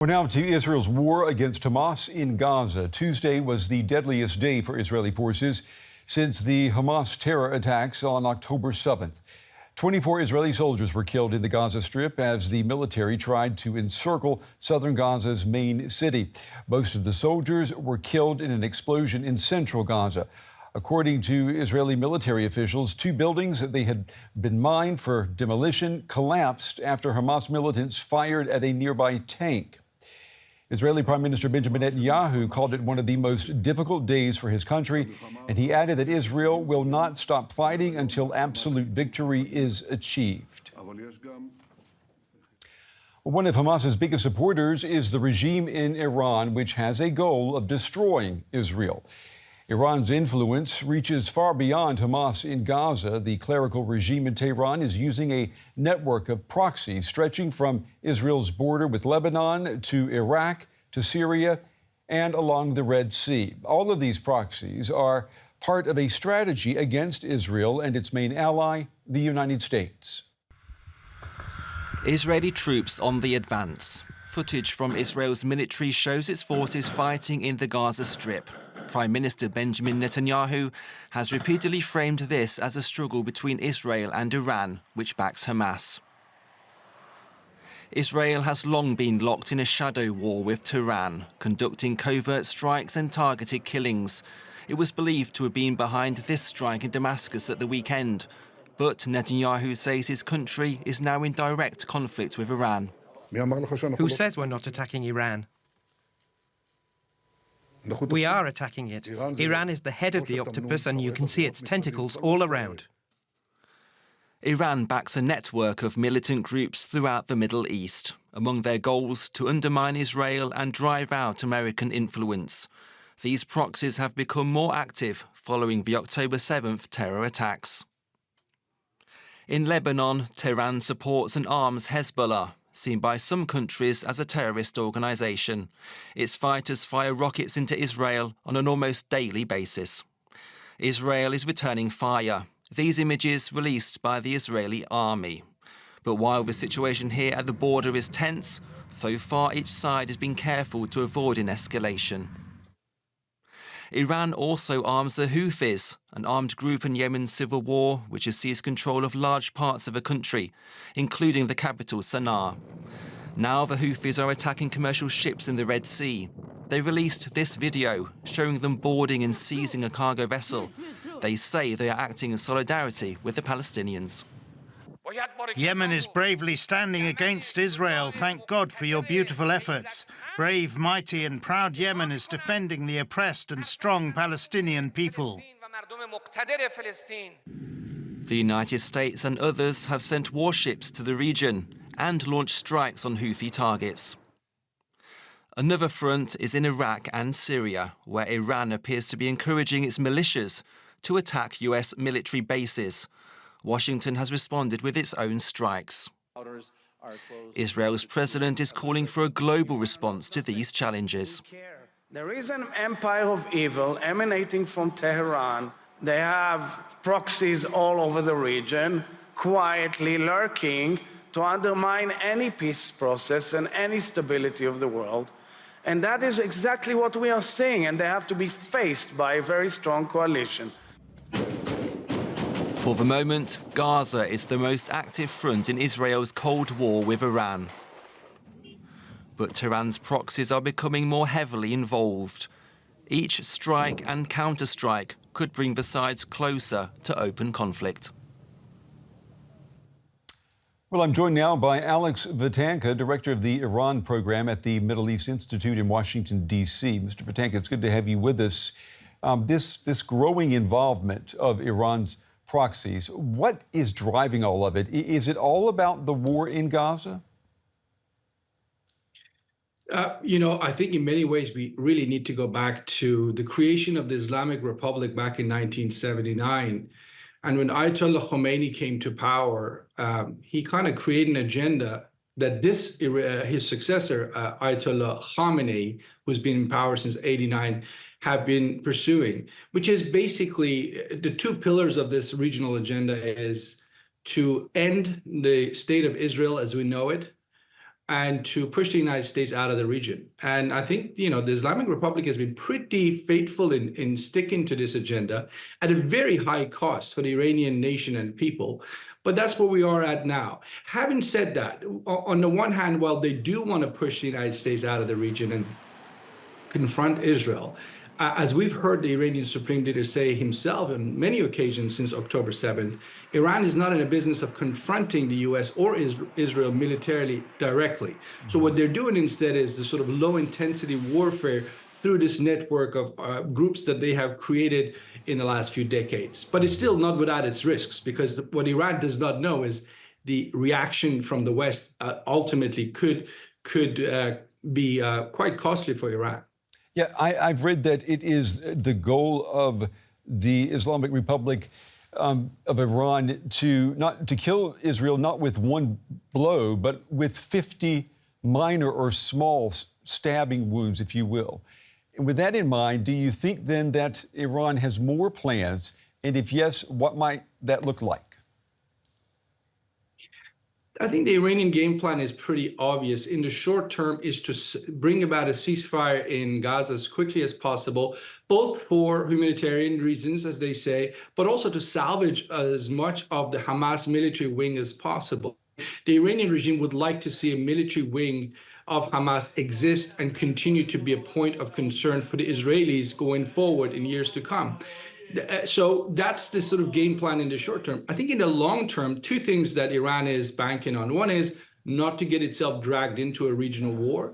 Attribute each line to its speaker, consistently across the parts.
Speaker 1: We're now to Israel's war against Hamas in Gaza. Tuesday was the deadliest day for Israeli forces since the Hamas terror attacks on October 7th. 24 Israeli soldiers were killed in the Gaza Strip as the military tried to encircle southern Gaza's main city. Most of the soldiers were killed in an explosion in central Gaza. According to Israeli military officials, 2 buildings that they had been mined for demolition collapsed after Hamas militants fired at a nearby tank. Israeli Prime Minister Benjamin Netanyahu called it one of the most difficult days for his country, and he added that Israel will not stop fighting until absolute victory is achieved. One of Hamas's biggest supporters is the regime in Iran, which has a goal of destroying Israel. Iran's influence reaches far beyond Hamas in Gaza. The clerical regime in Tehran is using a network of proxies stretching from Israel's border with Lebanon to Iraq to Syria and along the Red Sea. All of these proxies are part of a strategy against Israel and its main ally, the United States.
Speaker 2: Israeli troops on the advance. Footage from Israel's military shows its forces fighting in the Gaza Strip. Prime Minister Benjamin Netanyahu has repeatedly framed this as a struggle between Israel and Iran, which backs Hamas. Israel has long been locked in a shadow war with Tehran, conducting covert strikes and targeted killings. It was believed to have been behind this strike in Damascus at the weekend. But Netanyahu says his country is now in direct conflict with Iran.
Speaker 3: Who says we're not attacking Iran? We are attacking it. Iran is the head of the octopus, and you can see its tentacles all around.
Speaker 2: Iran backs a network of militant groups throughout the Middle East, among their goals to undermine Israel and drive out American influence. These proxies have become more active following the October 7th terror attacks. In Lebanon, Tehran supports and arms Hezbollah, seen by some countries as a terrorist organisation. Its fighters fire rockets into Israel on an almost daily basis. Israel is returning fire. These images released by the Israeli army. But while the situation here at the border is tense, so far each side has been careful to avoid an escalation. Iran also arms the Houthis, an armed group in Yemen's civil war which has seized control of large parts of the country, including the capital Sana'a. Now the Houthis are attacking commercial ships in the Red Sea. They released this video showing them boarding and seizing a cargo vessel. They say they are acting in solidarity with the Palestinians.
Speaker 4: Yemen is bravely standing against Israel. Thank God for your beautiful efforts. Brave, mighty and proud Yemen is defending the oppressed and strong Palestinian people.
Speaker 2: The United States and others have sent warships to the region and launched strikes on Houthi targets. Another front is in Iraq and Syria, where Iran appears to be encouraging its militias to attack US military bases. Washington has responded with its own strikes. Israel's president is calling for a global response to these challenges.
Speaker 5: There is an empire of evil emanating from Tehran. They have proxies all over the region, quietly lurking to undermine any peace process and any stability of the world. And that is exactly what we are seeing, and they have to be faced by a very strong coalition.
Speaker 2: For the moment, Gaza is the most active front in Israel's Cold War with Iran. But Tehran's proxies are becoming more heavily involved. Each strike and counterstrike could bring the sides closer to open conflict.
Speaker 1: Well, I'm joined now by Alex Vitanka, director of the Iran program at the Middle East Institute in Washington, D.C. Mr. Vitanka, it's good to have you with us. This growing involvement of Iran's proxies, what is driving all of it? Is it all about the war in Gaza?
Speaker 6: I think in many ways we really need to go back to the creation of the Islamic Republic back in 1979. And when Ayatollah Khomeini came to power, he kind of created an agenda that his successor, Ayatollah Khamenei, who's been in power since '89, have been pursuing, which is basically the 2 pillars of this regional agenda is to end the state of Israel as we know it, and to push the United States out of the region. And I think, the Islamic Republic has been pretty faithful in sticking to this agenda at a very high cost for the Iranian nation and people. But that's where we are at now. Having said that, on the one hand, while they do want to push the United States out of the region and confront Israel, as we've heard the Iranian Supreme Leader say himself on many occasions since October 7th, Iran is not in a business of confronting the US or Israel militarily directly. So what they're doing instead is the sort of low-intensity warfare through this network of groups that they have created in the last few decades. But it's still not without its risks, because what Iran does not know is the reaction from the West ultimately could be quite costly for Iran.
Speaker 1: Yeah, I've read that it is the goal of the Islamic Republic of Iran to kill Israel, not with one blow, but with 50 minor or small stabbing wounds, if you will. And with that in mind, do you think then that Iran has more plans? And if yes, what might that look like?
Speaker 6: I think the Iranian game plan is pretty obvious. In the short term is to bring about a ceasefire in Gaza as quickly as possible, both for humanitarian reasons, as they say, but also to salvage as much of the Hamas military wing as possible. The Iranian regime would like to see a military wing of Hamas exist and continue to be a point of concern for the Israelis going forward in years to come. So that's the sort of game plan in the short term. I think in the long term, two things that Iran is banking on. One is not to get itself dragged into a regional war,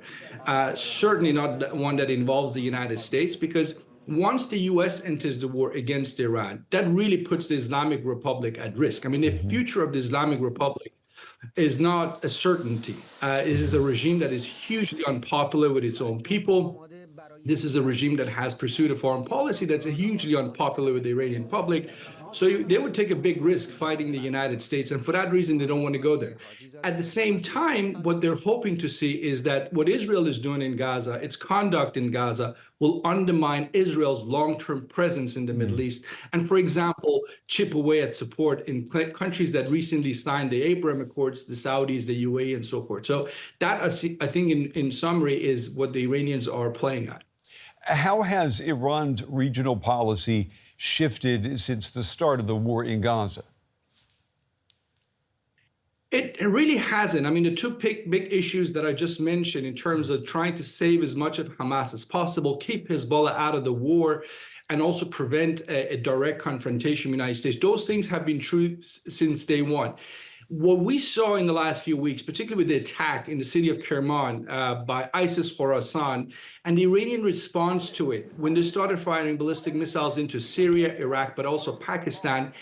Speaker 6: certainly not one that involves the United States, because once the U.S. enters the war against Iran, that really puts the Islamic Republic at risk. I mean, the future of the Islamic Republic is not a certainty. This is a regime that is hugely unpopular with its own people. This is a regime that has pursued a foreign policy that's hugely unpopular with the Iranian public. So they would take a big risk fighting the United States. And for that reason, they don't want to go there. At the same time, what they're hoping to see is that what Israel is doing in Gaza, its conduct in Gaza, will undermine Israel's long-term presence in the Middle East. And, for example, chip away at support in countries that recently signed the Abraham Accords, the Saudis, the UAE, and so forth. So that, I think, in summary, is what the Iranians are playing at.
Speaker 1: How has Iran's regional policy shifted since the start of the war in Gaza?
Speaker 6: It really hasn't. I mean, the two big issues that I just mentioned in terms of trying to save as much of Hamas as possible, keep Hezbollah out of the war, and also prevent a direct confrontation with the United States, those things have been true since day one. What we saw in the last few weeks, particularly with the attack in the city of Kerman by ISIS Khorasan, and the Iranian response to it, when they started firing ballistic missiles into Syria, Iraq, but also Pakistan,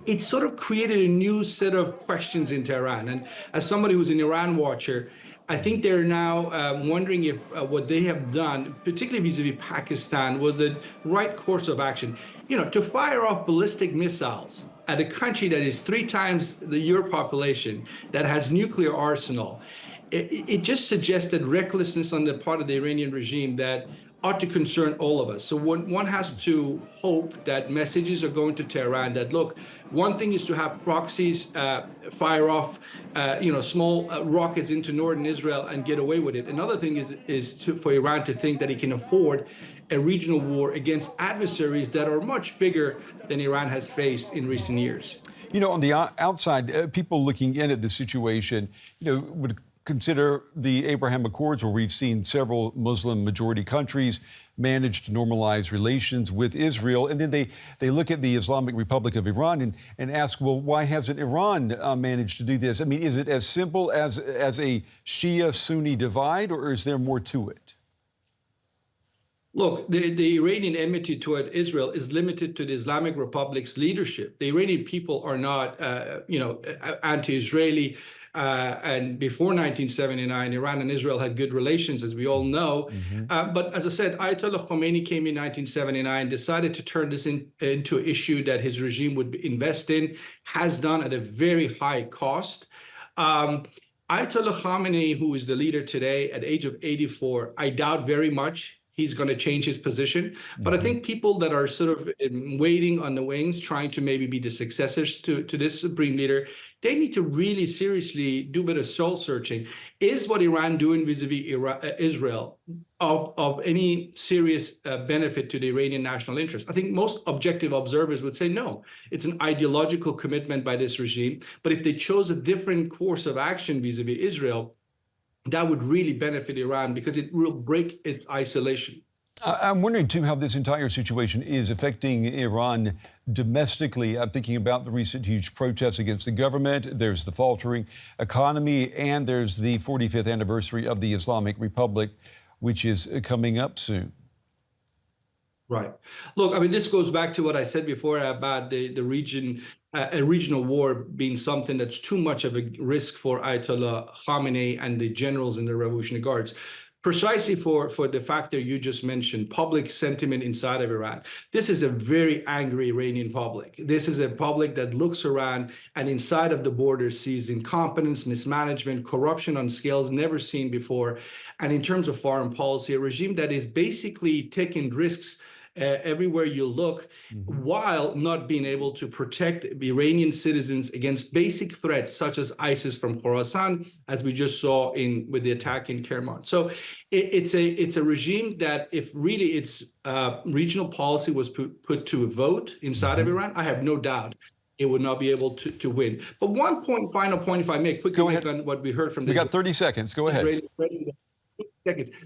Speaker 6: it sort of created a new set of questions in Tehran. And as somebody who's an Iran watcher, I think they're now wondering if what they have done, particularly vis-a-vis Pakistan, was the right course of action. You know, to fire off ballistic missiles at a country that is 3 times your population, that has nuclear arsenal, it just suggested recklessness on the part of the Iranian regime that ought to concern all of us. So one has to hope that messages are going to Tehran that, look, one thing is to have proxies fire off, small rockets into northern Israel and get away with it. Another thing is for Iran to think that it can afford a regional war against adversaries that are much bigger than Iran has faced in recent years.
Speaker 1: You know, on the outside, people looking in at the situation, would consider the Abraham Accords, where we've seen several Muslim-majority countries manage to normalize relations with Israel. And then they look at the Islamic Republic of Iran and ask, well, why hasn't Iran managed to do this? I mean, is it as simple as a Shia-Sunni divide, or is there more to it?
Speaker 6: Look, the Iranian enmity toward Israel is limited to the Islamic Republic's leadership. The Iranian people are not, anti-Israeli. And before 1979, Iran and Israel had good relations, as we all know. But as I said, Ayatollah Khomeini came in 1979, decided to turn this into an issue that his regime would invest in, has done at a very high cost. Ayatollah Khamenei, who is the leader today at the age of 84, I doubt very much he's going to change his position. But I think people that are sort of waiting on the wings, trying to maybe be the successors to this supreme leader, they need to really seriously do a bit of soul searching. Is what Iran doing vis-a-vis Israel of any serious benefit to the Iranian national interest? I think most objective observers would say no. It's an ideological commitment by this regime. But if they chose a different course of action vis-a-vis Israel, that would really benefit Iran because it will break its isolation.
Speaker 1: I'm wondering, too, how this entire situation is affecting Iran domestically. I'm thinking about the recent huge protests against the government. There's the faltering economy, and there's the 45th anniversary of the Islamic Republic, which is coming up soon.
Speaker 6: Right. Look, I mean, this goes back to what I said before about the region, a regional war being something that's too much of a risk for Ayatollah Khamenei and the generals in the Revolutionary Guards. Precisely for the factor you just mentioned, public sentiment inside of Iran. This is a very angry Iranian public. This is a public that looks around and inside of the border sees incompetence, mismanagement, corruption on scales never seen before. And in terms of foreign policy, a regime that is basically taking risks everywhere you look, while not being able to protect Iranian citizens against basic threats such as ISIS from Khorasan, as we just saw with the attack in Kerman. So it's a regime that, if really its regional policy was put to a vote inside of Iran, I have no doubt it would not be able to win. But final point, if I may quickly make on what we heard from
Speaker 1: we got 30 seconds. Go ahead.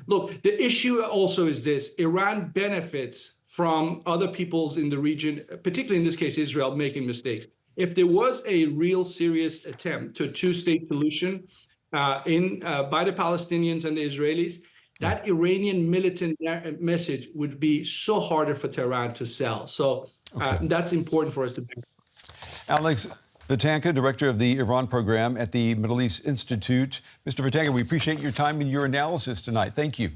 Speaker 6: Look, the issue also is this: Iran benefits from other peoples in the region, particularly in this case, Israel, making mistakes. If there was a real serious attempt to a two-state solution by the Palestinians and the Israelis, that Iranian militant message would be so harder for Tehran to sell. So that's important for us to do.
Speaker 1: Alex Vatanka, director of the Iran program at the Middle East Institute. Mr. Vatanka, we appreciate your time and your analysis tonight. Thank you.